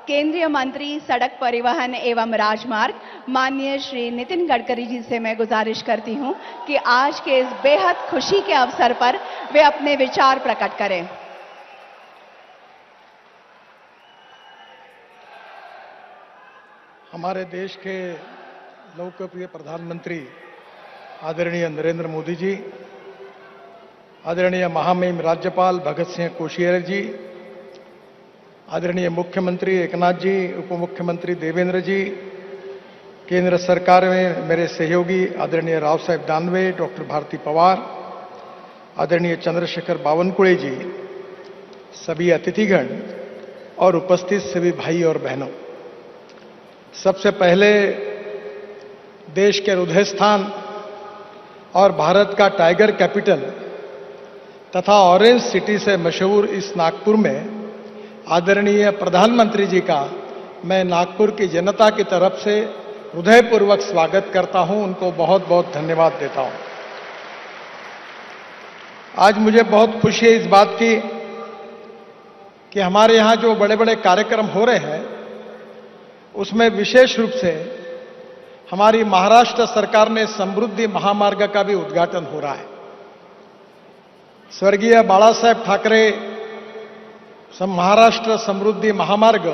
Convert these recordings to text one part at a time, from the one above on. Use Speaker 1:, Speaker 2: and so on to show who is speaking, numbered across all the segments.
Speaker 1: केंद्रीय मंत्री सड़क परिवहन एवं राजमार्ग माननीय श्री नितिन गडकरी जी से मैं गुजारिश करती हूं कि आज के इस बेहद खुशी के अवसर पर वे अपने विचार प्रकट करें।
Speaker 2: हमारे देश के लोकप्रिय प्रधानमंत्री आदरणीय नरेंद्र मोदी जी, आदरणीय महामहिम राज्यपाल भगत सिंह कोश्यारी जी, आदरणीय मुख्यमंत्री एकनाथ जी, उप मुख्यमंत्री देवेंद्र जी, केंद्र सरकार में मेरे सहयोगी आदरणीय राव साहेब दानवे, डॉक्टर भारती पवार, आदरणीय चंद्रशेखर बावनकुळे जी, सभी अतिथिगण और उपस्थित सभी भाई और बहनों, सबसे पहले देश के हृदय स्थान और भारत का टाइगर कैपिटल तथा ऑरेंज सिटी से मशहूर इस नागपुर में आदरणीय प्रधानमंत्री जी का मैं नागपुर की जनता की तरफ से हृदयपूर्वक स्वागत करता हूं, उनको बहुत बहुत धन्यवाद देता हूं। आज मुझे बहुत खुशी है इस बात की कि हमारे यहां जो बड़े बड़े कार्यक्रम हो रहे हैं उसमें विशेष रूप से हमारी महाराष्ट्र सरकार ने समृद्धि महामार्ग का भी उद्घाटन हो रहा है। स्वर्गीय बाला साहेब ठाकरे महाराष्ट्र समृद्धि महामार्ग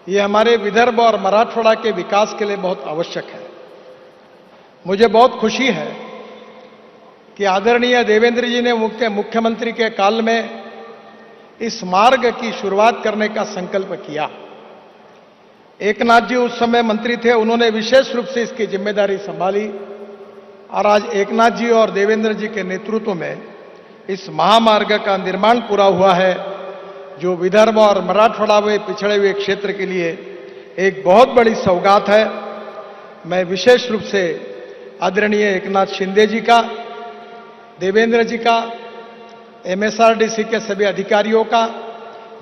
Speaker 2: ये हमारे विदर्भ और मराठवाड़ा के विकास के लिए बहुत आवश्यक है। मुझे बहुत खुशी है कि आदरणीय देवेंद्र जी ने मुख्यमंत्री के काल में इस मार्ग की शुरुआत करने का संकल्प किया। एकनाथ जी उस समय मंत्री थे, उन्होंने विशेष रूप से इसकी जिम्मेदारी संभाली और आज एकनाथ जी और देवेंद्र जी के नेतृत्व में इस महामार्ग का निर्माण पूरा हुआ है, जो विदर्भ और मराठवाड़ा में पिछड़े हुए क्षेत्र के लिए एक बहुत बड़ी सौगात है। मैं विशेष रूप से आदरणीय एकनाथ शिंदे जी का, देवेंद्र जी का, एमएसआरडीसी के सभी अधिकारियों का,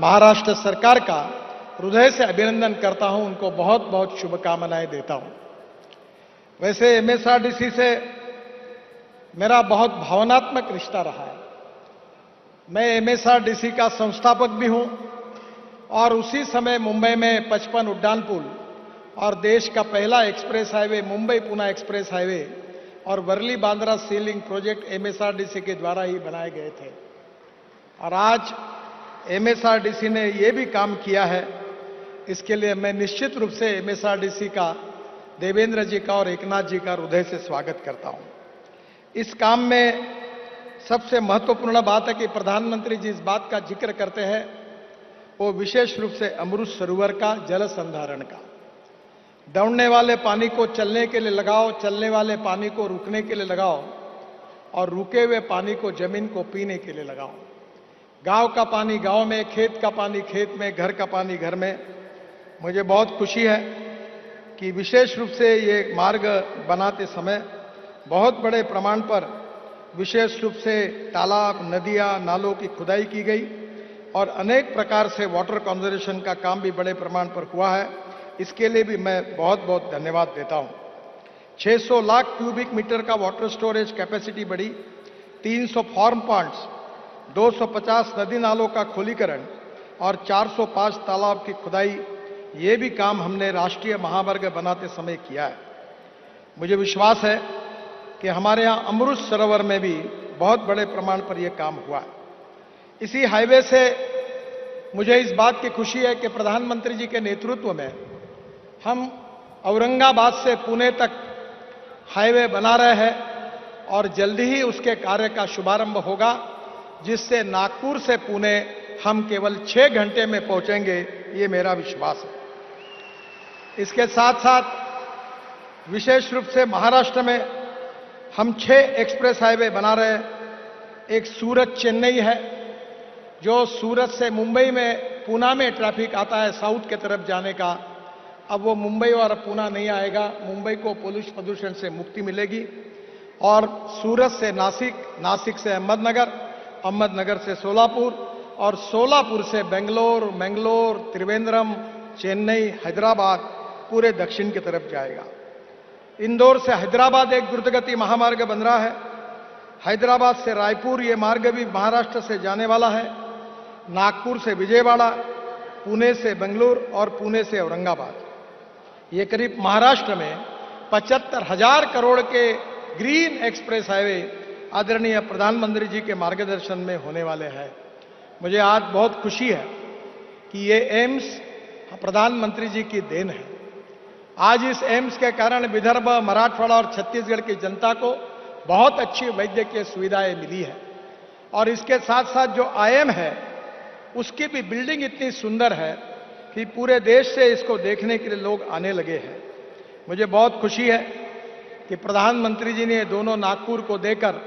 Speaker 2: महाराष्ट्र सरकार का हृदय से अभिनंदन करता हूं, उनको बहुत बहुत शुभकामनाएं देता हूं। वैसे एमएसआरडीसी से मेरा बहुत भावनात्मक रिश्ता रहा है। मैं एमएसआरडीसी का संस्थापक भी हूं और उसी समय मुंबई में 55 उड्डान पुल और देश का पहला express highway Mumbai Pune express highway और वर्ली बांद्रा सी लिंक प्रोजेक्ट एमएसआरडीसी के द्वारा ही बनाए गए थे। और आज एमएसआरडीसी ने यह भी काम किया है, इसके लिए मैं निश्चित रूप से एमएसआरडीसी का, देवेंद्र जी का और एकनाथ जी का हृदय से स्वागत करता हूं। इस काम में सबसे महत्वपूर्ण बात है कि प्रधानमंत्री जी इस बात का जिक्र करते हैं वो विशेष रूप से अमृत सरोवर का जल संधारण का। दौड़ने वाले पानी को चलने के लिए लगाओ, चलने वाले पानी को रुकने के लिए लगाओ और रुके हुए पानी को जमीन को पीने के लिए लगाओ। गांव का पानी गांव में, खेत का पानी खेत में, घर का पानी घर में। मुझे बहुत खुशी है कि विशेष रूप से ये मार्ग बनाते समय बहुत बड़े प्रमाण पर विशेष रूप से तालाब, नदियां, नालों की खुदाई की गई और अनेक प्रकार से वाटर कंजर्वेशन का काम भी बड़े प्रमाण पर हुआ है। इसके लिए भी मैं बहुत बहुत धन्यवाद देता हूं। 600 लाख क्यूबिक मीटर का वाटर स्टोरेज कैपेसिटी बढ़ी, 300 फार्म पॉन्ड्स, 250 नदी नालों का खोलीकरण और 405 तालाब की खुदाई, ये भी काम हमने राष्ट्रीय महामार्ग बनाते समय किया है। मुझे विश्वास है कि हमारे यहां अमृत सरोवर में भी बहुत बड़े प्रमाण पर यह काम हुआ है। इसी हाईवे से मुझे इस बात की खुशी है कि प्रधानमंत्री जी के नेतृत्व में हम औरंगाबाद से पुणे तक हाईवे बना रहे हैं और जल्दी ही उसके कार्य का शुभारंभ होगा, जिससे नागपुर से पुणे हम केवल 6 घंटे में पहुंचेंगे, ये मेरा विश्वास है। इसके साथ साथ विशेष रूप से महाराष्ट्र में हम 6 एक्सप्रेस हाईवे बना रहे हैं। एक सूरत चेन्नई है, जो सूरत से मुंबई में, पुणे में ट्रैफिक आता है साउथ के तरफ जाने का, अब वो मुंबई और पुणे नहीं आएगा। मुंबई को पोल्यूशन प्रदूषण से मुक्ति मिलेगी। और सूरत से नासिक, नासिक से अहमदनगर, अहमदनगर से सोलापुर और सोलापुर से बेंगलोर, मैंगलोर, त्रिवेंद्रम, चेन्नई, हैदराबाद पूरे दक्षिण की तरफ जाएगा। इंदौर से हैदराबाद एक द्रुतगति महामार्ग बन रहा है। हैदराबाद से रायपुर ये मार्ग भी महाराष्ट्र से जाने वाला है। नागपुर से विजयवाड़ा पुणे से बेंगलुरु और पुणे से औरंगाबाद। ये करीब महाराष्ट्र में 75,000 करोड़ के ग्रीन एक्सप्रेस हाईवे आदरणीय प्रधानमंत्री जी के मार्गदर्शन में होने वाले हैं। मुझे आज बहुत खुशी है कि ये एम्स प्रधानमंत्री जी की देन है। आज इस एम्स के कारण विदर्भ, मराठवाड़ा और छत्तीसगढ़ की जनता को बहुत अच्छी वैद्यकीय सुविधाएं मिली है। और इसके साथ साथ जो आईएम है उसकी भी बिल्डिंग इतनी सुंदर है कि पूरे देश से इसको देखने के लिए लोग आने लगे हैं। मुझे बहुत खुशी है कि प्रधानमंत्री जी ने दोनों नागपुर को देकर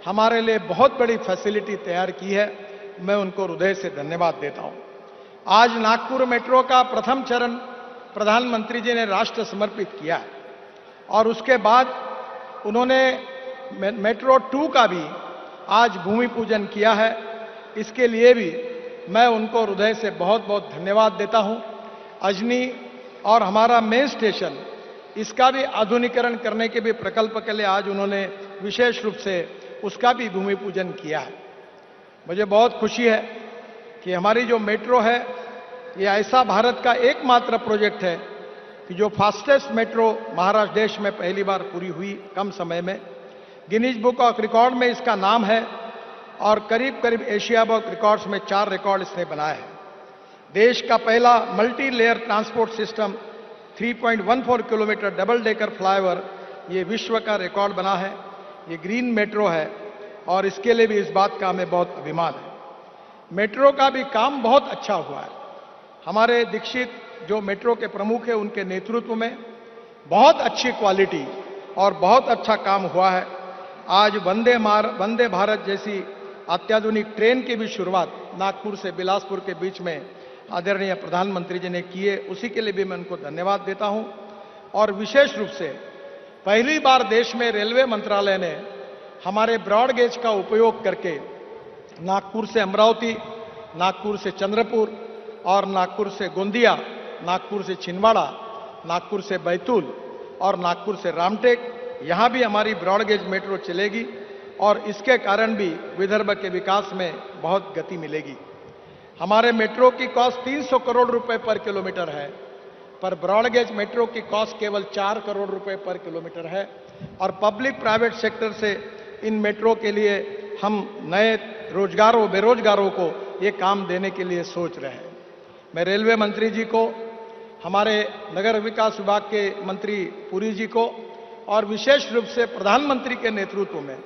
Speaker 2: हमारे लिए बहुत बड़ी फैसिलिटी तैयार की है। मैं उनको हृदय से धन्यवाद देता हूं। आज नागपुर मेट्रो का प्रथम चरण प्रधानमंत्री जी ने राष्ट्र समर्पित किया है और उसके बाद उन्होंने मेट्रो 2 का भी आज भूमि पूजन किया है। इसके लिए भी मैं उनको हृदय से बहुत बहुत धन्यवाद देता हूं। अजनी और हमारा मेन स्टेशन, इसका भी आधुनिकीकरण करने के भी प्रकल्प के लिए आज उन्होंने विशेष रूप से उसका भी भूमि पूजन किया है। मुझे बहुत खुशी है कि हमारी जो मेट्रो है ये ऐसा भारत का एकमात्र प्रोजेक्ट है कि जो फास्टेस्ट मेट्रो महाराष्ट्र देश में पहली बार पूरी हुई कम समय में। गिनीज बुक ऑफ रिकॉर्ड में इसका नाम है और करीब करीब एशिया बुक रिकॉर्ड्स में 4 रिकॉर्ड इसने बनाए हैं। देश का पहला multi layer transport system 3.14 kilometre double decker flyover, ये विश्व का रिकॉर्ड बना है। ये ग्रीन मेट्रो है और इसके लिए भी इस बात का हमें बहुत अभिमान है। मेट्रो का भी काम बहुत अच्छा हुआ है। हमारे दीक्षित जो मेट्रो के प्रमुख हैं उनके नेतृत्व में बहुत अच्छी क्वालिटी और बहुत अच्छा काम हुआ है। आज वंदे भारत जैसी अत्याधुनिक ट्रेन की भी शुरुआत नागपुर से बिलासपुर के बीच में आदरणीय प्रधानमंत्री जी ने की है। उसी के लिए भी मैं उनको धन्यवाद देता हूं। और विशेष रूप से पहली बार देश में रेलवे मंत्रालय ने हमारे ब्रॉड गेज का उपयोग करके नागपुर से अमरावती, नागपुर से चंद्रपुर और नागपुर से गोंदिया, नागपुर से छिंदवाड़ा, नागपुर से बैतूल और नागपुर से रामटेक, यहां भी हमारी ब्रॉड गेज मेट्रो चलेगी और इसके कारण भी विदर्भ के विकास में बहुत गति मिलेगी। हमारे मेट्रो की कॉस्ट 300 करोड़ रुपए पर किलोमीटर है, पर ब्रॉड गेज मेट्रो की कॉस्ट केवल 4 करोड़ रुपए पर किलोमीटर है। और पब्लिक प्राइवेट सेक्टर से इन मेट्रो के लिए हम नए बेरोजगारों को ये काम देने के लिए सोच रहे हैं। मैं रेलवे मंत्री जी को, हमारे नगर विकास विभाग के मंत्री पुरी जी को और विशेष रूप से प्रधानमंत्री के नेतृत्व में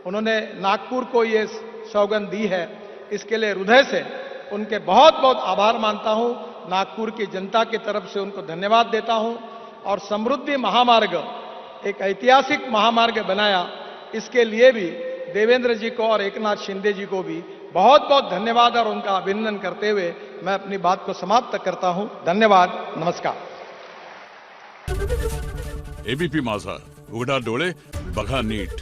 Speaker 2: उन्होंने नागपुर को ये सौगंध दी है, इसके लिए हृदय से उनके बहुत बहुत आभार मानता हूं। नागपुर की जनता की तरफ से उनको धन्यवाद देता हूं। और समृद्धि महामार्ग एक ऐतिहासिक महामार्ग बनाया, इसके लिए भी देवेंद्र जी को और एकनाथ शिंदे जी को भी बहुत बहुत धन्यवाद और उनका अभिनंदन करते हुए मैं अपनी बात को समाप्त करता हूं। धन्यवाद, नमस्कार।
Speaker 3: एबीपी माझा, उघडा डोळे बघा नीट।